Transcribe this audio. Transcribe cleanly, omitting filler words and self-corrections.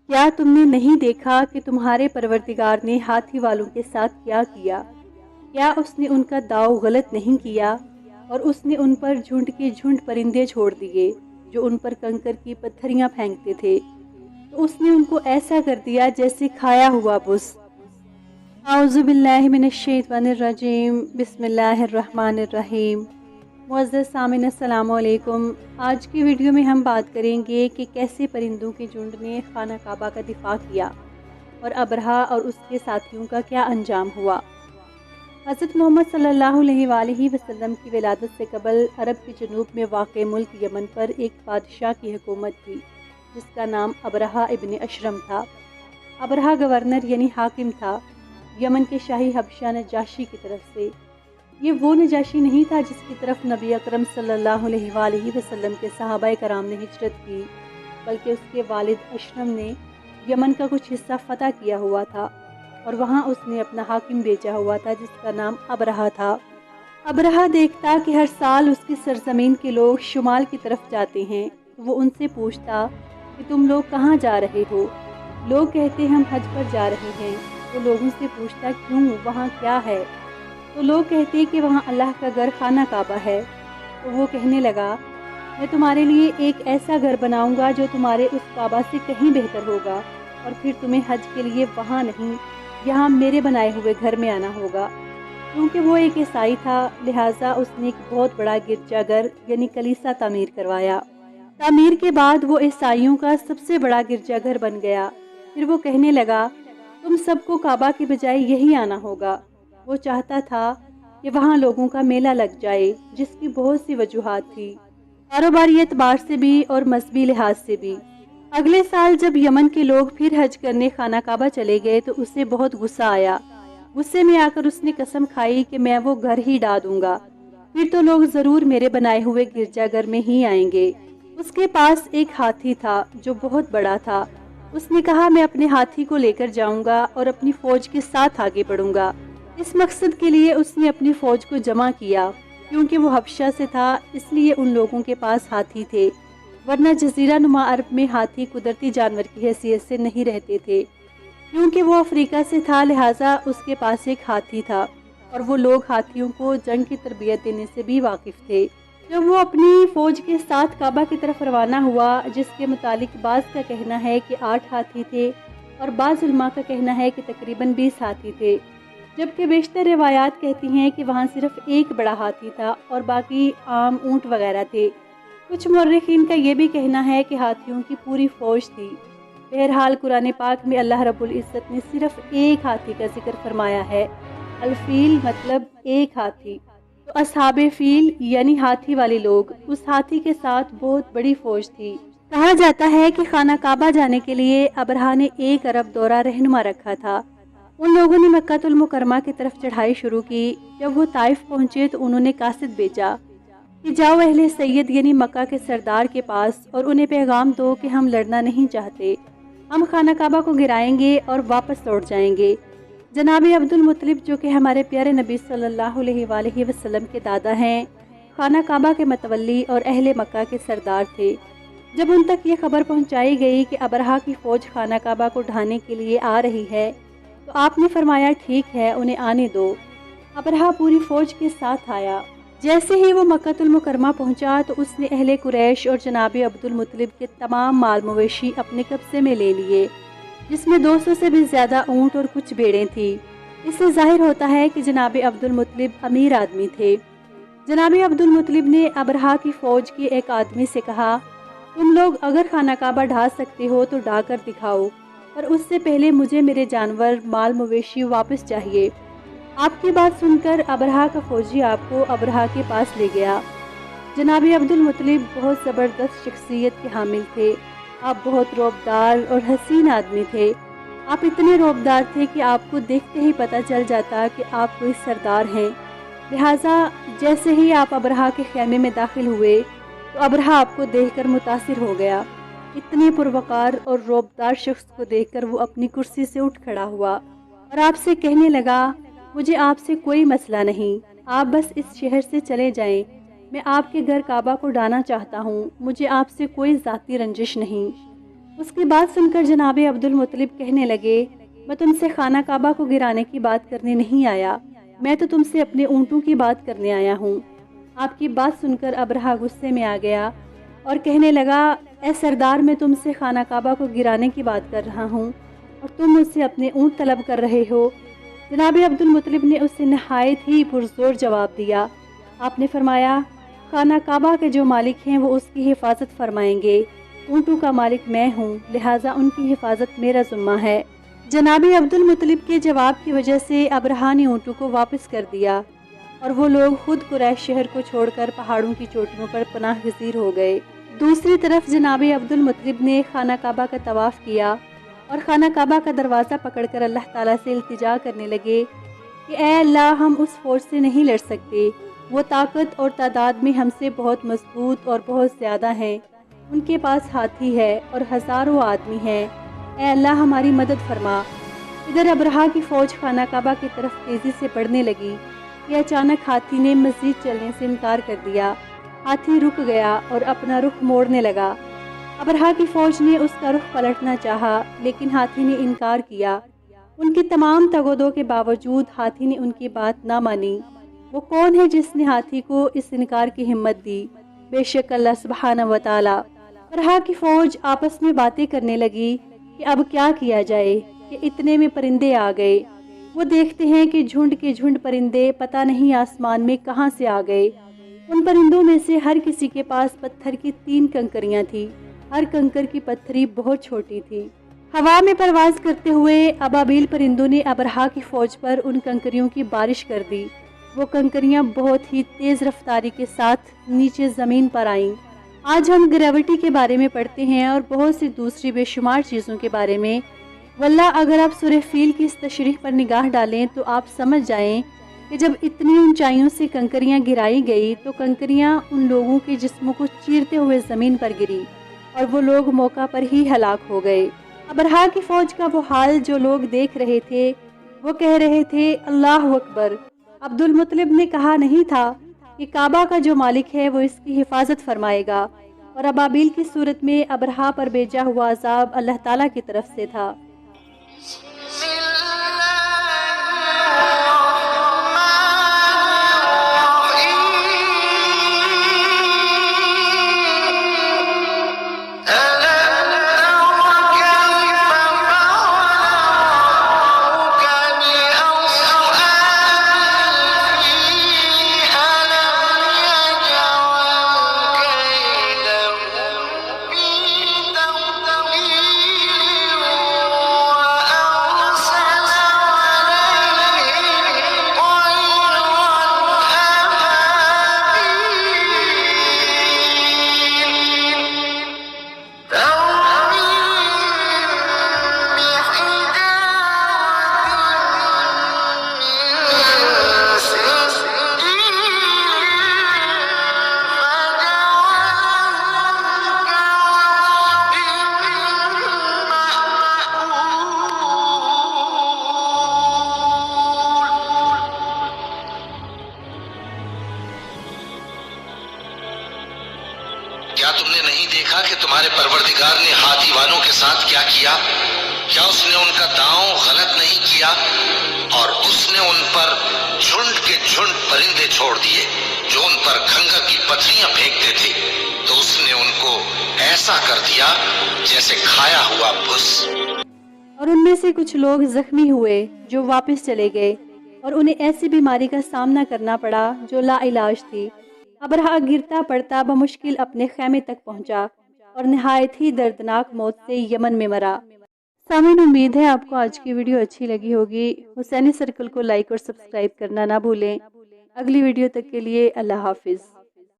کیا تم نے نہیں دیکھا کہ تمہارے پروردگار نے ہاتھی والوں کے ساتھ کیا کیا؟ کیا اس نے ان کا داؤ غلط نہیں کیا اور اس نے ان پر جھنڈ کے جھنڈ پرندے چھوڑ دیے جو ان پر کنکر کی پتھریاں پھینکتے تھے، تو اس نے ان کو ایسا کر دیا جیسے کھایا ہوا بس۔ اعوذ باللہ من الشیطان الرجیم، بسم اللہ الرحمن الرحیم۔ معزز سامعین السلام علیکم۔ آج کی ویڈیو میں ہم بات کریں گے کہ کیسے پرندوں کے جھنڈ نے خانہ کعبہ کا دفاع کیا اور ابرہہ اور اس کے ساتھیوں کا کیا انجام ہوا۔ حضرت محمد صلی اللہ علیہ وآلہ وسلم کی ولادت سے قبل عرب کے جنوب میں واقع ملک یمن پر ایک بادشاہ کی حکومت تھی جس کا نام ابرہہ ابن اشرم تھا۔ ابرہہ گورنر یعنی حاکم تھا یمن کے شاہی حبشہ نجاشی کی طرف سے۔ یہ وہ نجاشی نہیں تھا جس کی طرف نبی اکرم صلی اللہ علیہ وآلہ وسلم کے صحابہ کرام نے ہجرت کی، بلکہ اس کے والد اشرم نے یمن کا کچھ حصہ فتح کیا ہوا تھا اور وہاں اس نے اپنا حاکم بھیجا ہوا تھا جس کا نام ابرہہ تھا۔ ابرہہ دیکھتا کہ ہر سال اس کی سرزمین کے لوگ شمال کی طرف جاتے ہیں تو وہ ان سے پوچھتا کہ تم لوگ کہاں جا رہے ہو؟ لوگ کہتے ہم حج پر جا رہے ہیں۔ تو لوگوں سے پوچھتا کیوں، وہاں کیا ہے؟ تو لوگ کہتے کہ وہاں اللہ کا گھر خانہ کعبہ ہے۔ تو وہ کہنے لگا میں تمہارے لیے ایک ایسا گھر بناؤں گا جو تمہارے اس کعبہ سے کہیں بہتر ہوگا، اور پھر تمہیں حج کے لیے وہاں نہیں یہاں میرے بنائے ہوئے گھر میں آنا ہوگا۔ کیونکہ وہ ایک عیسائی تھا لہٰذا اس نے ایک بہت بڑا گرجا گھر یعنی کلیسا تعمیر کروایا۔ تعمیر کے بعد وہ عیسائیوں کا سب سے بڑا گرجا گھر بن گیا۔ پھر وہ کہنے لگا تم سب کو کعبہ کی بجائے یہی آنا ہوگا۔ وہ چاہتا تھا کہ وہاں لوگوں کا میلہ لگ جائے، جس کی بہت سی وجوہات تھی، کاروباری اعتبار سے بھی اور مذہبی لحاظ سے بھی۔ اگلے سال جب یمن کے لوگ پھر حج کرنے خانہ کعبہ چلے گئے تو اسے بہت غصہ آیا۔ غصے میں آ کر اس نے قسم کھائی کہ میں وہ گھر ہی ڈھا دوں گا، پھر تو لوگ ضرور میرے بنائے ہوئے گرجا گھر میں ہی آئیں گے۔ اس کے پاس ایک ہاتھی تھا جو بہت بڑا تھا۔ اس نے کہا میں اپنے ہاتھی کو لے کر جاؤں گا اور اپنی فوج کے ساتھ آگے بڑھوں گا۔ اس مقصد کے لیے اس نے اپنی فوج کو جمع کیا۔ کیونکہ وہ حبشہ سے تھا اس لیے ان لوگوں کے پاس ہاتھی تھے، ورنہ جزیرہ نما عرب میں ہاتھی قدرتی جانور کی حیثیت سے نہیں رہتے تھے۔ کیونکہ وہ افریقہ سے تھا لہٰذا اس کے پاس ایک ہاتھی تھا، اور وہ لوگ ہاتھیوں کو جنگ کی تربیت دینے سے بھی واقف تھے۔ جب وہ اپنی فوج کے ساتھ کعبہ کی طرف روانہ ہوا، جس کے متعلق بعض کا کہنا ہے کہ 8 ہاتھی تھے اور بعض علماء کا کہنا ہے کہ تقریباً 20 ہاتھی تھے، جبکہ بیشتر روایات کہتی ہیں کہ وہاں صرف ایک بڑا ہاتھی تھا اور باقی عام اونٹ وغیرہ تھے۔ کچھ مورخین کا یہ بھی کہنا ہے کہ ہاتھیوں کی پوری فوج تھی۔ بہرحال قرآن پاک میں اللہ رب العزت نے صرف ایک ہاتھی کا ذکر فرمایا ہے، الفیل مطلب ایک ہاتھی۔ تو اصحاب فیل یعنی ہاتھی والے لوگ، اس ہاتھی کے ساتھ بہت بڑی فوج تھی۔ کہا جاتا ہے کہ خانہ کعبہ جانے کے لیے ابرہہ نے 1 ارب دورہ رہنما رکھا تھا۔ ان لوگوں نے مکہ المکرمہ کی طرف چڑھائی شروع کی۔ جب وہ طائف پہنچے تو انہوں نے قاصد بھیجا کہ جاؤ اہل سید یعنی مکہ کے سردار کے پاس اور انہیں پیغام دو کہ ہم لڑنا نہیں چاہتے، ہم خانہ کعبہ کو گرائیں گے اور واپس لوٹ جائیں گے۔ جناب عبد المطلب جو کہ ہمارے پیارے نبی صلی اللہ علیہ وآلہ وسلم کے دادا ہیں، خانہ کعبہ کے متولی اور اہل مکہ کے سردار تھے۔ جب ان تک یہ خبر پہنچائی گئی کہ ابرہہ کی فوج خانہ کعبہ کو ڈھانے کے لیے آ رہی ہے تو آپ نے فرمایا ٹھیک ہے انہیں آنے دو۔ ابرہہ پوری فوج کے ساتھ آیا۔ جیسے ہی وہ مکہ المکرمہ پہنچا تو اس نے اہل قریش اور جناب عبد المطلب کے تمام مال مویشی اپنے قبضے میں لے لیے، جس میں 200 سے بھی زیادہ اونٹ اور کچھ بھیڑیں تھیں۔ اس سے ظاہر ہوتا ہے کہ جناب عبد المطلب امیر آدمی تھے۔ جناب عبد المطلب نے ابرہہ کی فوج کے ایک آدمی سے کہا تم لوگ اگر خانہ کعبہ ڈھا سکتے ہو تو ڈھا کر دکھاؤ، پر اس سے پہلے مجھے میرے جانور مال مویشی واپس چاہیے۔ آپ کی بات سن کر ابرہہ کا فوجی آپ کو ابرہہ کے پاس لے گیا۔ جناب عبد المطلب بہت زبردست شخصیت کے حامل تھے۔ آپ بہت رعبدار اور حسین آدمی تھے۔ آپ اتنے رعبدار تھے کہ آپ کو دیکھتے ہی پتہ چل جاتا کہ آپ کوئی سردار ہیں۔ لہٰذا جیسے ہی آپ ابرہہ کے خیمے میں داخل ہوئے تو ابرہہ آپ کو دیکھ کر متاثر ہو گیا۔ اتنے پروقار اور رعبدار شخص کو دیکھ کر وہ اپنی کرسی سے اٹھ کھڑا ہوا اور آپ سے کہنے لگا مجھے آپ سے کوئی مسئلہ نہیں، آپ بس اس شہر سے چلے جائیں، میں آپ کے گھر کعبہ کو ڈھانا چاہتا ہوں، مجھے آپ سے کوئی ذاتی رنجش نہیں۔ اس کی بات سن کر جناب عبد المطلب کہنے لگے، میں تم سے خانہ کعبہ کو گرانے کی بات کرنے نہیں آیا، میں تو تم سے اپنے اونٹوں کی بات کرنے آیا ہوں۔ آپ کی بات سن کر ابرہہ غصے میں آ گیا اور کہنے لگا، اے سردار، میں تم سے خانہ کعبہ کو گرانے کی بات کر رہا ہوں اور تم مجھ سے اپنے اونٹ طلب کر رہے ہو۔ جناب عبد المطلب نے اسے نہایت ہی پرزور جواب دیا۔ آپ نے فرمایا، خانہ کعبہ کے جو مالک ہیں وہ اس کی حفاظت فرمائیں گے، اونٹوں کا مالک میں ہوں، لہٰذا ان کی حفاظت میرا ذمہ ہے۔ جناب عبد المطلب کے جواب کی وجہ سے ابرہہ نے اونٹوں کو واپس کر دیا اور وہ لوگ خود قریش شہر کو چھوڑ کر پہاڑوں کی چوٹیوں پر پناہ گزیر ہو گئے۔ دوسری طرف جناب عبد المطلب نے خانہ کعبہ کا طواف کیا اور خانہ کعبہ کا دروازہ پکڑ کر اللہ تعالیٰ سے التجا کرنے لگے کہ اے اللہ، ہم اس فوج سے نہیں لڑ سکتے، وہ طاقت اور تعداد میں ہم سے بہت مضبوط اور بہت زیادہ ہیں، ان کے پاس ہاتھی ہے اور ہزاروں آدمی ہیں، اے اللہ ہماری مدد فرما۔ ادھر ابرہہ کی فوج خانہ کعبہ کی طرف تیزی سے بڑھنے لگی کہ اچانک ہاتھی نے مزید چلنے سے انکار کر دیا۔ ہاتھی رک گیا اور اپنا رخ موڑنے لگا۔ ابرہہ کی فوج نے اس کا رخ پلٹنا چاہا لیکن ہاتھی نے انکار کیا۔ ان کی تمام تگ و دو کے باوجود ہاتھی نے ان کی بات نہ مانی۔ وہ کون ہے جس نے ہاتھی کو اس انکار کی ہمت دی؟ بے شک اللہ سبحانہ و تعالی۔ ابرہہ کی فوج آپس میں باتیں کرنے لگی کہ اب کیا کیا جائے کہ اتنے میں پرندے آ گئے۔ وہ دیکھتے ہیں کہ جھنڈ کے جھنڈ پرندے پتہ نہیں آسمان میں کہاں سے آ گئے۔ ان پرندوں میں سے ہر کسی کے پاس پتھر کی 3 کنکریاں تھیں، ہر کنکر کی پتھری بہت چھوٹی تھی۔ ہوا میں پرواز کرتے ہوئے ابابیل پرندوں نے ابرہہ کی فوج پر ان کنکریوں کی بارش کر دی۔ وہ کنکریاں بہت ہی تیز رفتاری کے ساتھ نیچے زمین پر آئیں۔ آج ہم گریوٹی کے بارے میں پڑھتے ہیں اور بہت سی دوسری بے شمار چیزوں کے بارے میں۔ واللہ اگر آپ سورہ فیل کی اس تشریح پر نگاہ ڈالیں تو آپ سمجھ جائیں کہ جب اتنی اونچائیوں سے کنکریاں گرائی گئی تو کنکریاں ان لوگوں کے جسموں کو چیرتے ہوئے زمین پر گری اور وہ لوگ موقع پر ہی ہلاک ہو گئے۔ ابرہہ کی فوج کا وہ حال جو لوگ دیکھ رہے تھے، وہ کہہ رہے تھے، اللہ اکبر۔ عبد المطلب نے کہا نہیں تھا کہ کعبہ کا جو مالک ہے وہ اس کی حفاظت فرمائے گا، اور ابابیل کی صورت میں ابرہہ پر بھیجا ہوا عذاب اللہ تعالیٰ کی طرف سے تھا۔ کیا تم نے نہیں دیکھا کہ تمہارے پروردگار نے ہاتھی والوں کے ساتھ کیا کیا؟ کیا اس نے ان کا داؤں غلط نہیں کیا؟ اور اس نے ان پر جھنڈ کے جھنڈ پرندے چھوڑ دیے جو ان پر کھنگر کی پتھریاں پھینکتے تھے، تو اس نے ان کو ایسا کر دیا جیسے کھایا ہوا بھس۔ اور ان میں سے کچھ لوگ زخمی ہوئے جو واپس چلے گئے اور انہیں ایسی بیماری کا سامنا کرنا پڑا جو لا علاج تھی۔ ابرہہ گرتا پڑتا بمشکل اپنے خیمے تک پہنچا اور نہایت ہی دردناک موت سے یمن میں مرا۔ سامعین، امید ہے آپ کو آج کی ویڈیو اچھی لگی ہوگی۔ حسینی سرکل کو لائک اور سبسکرائب کرنا نہ بھولیں۔ اگلی ویڈیو تک کے لیے اللہ حافظ۔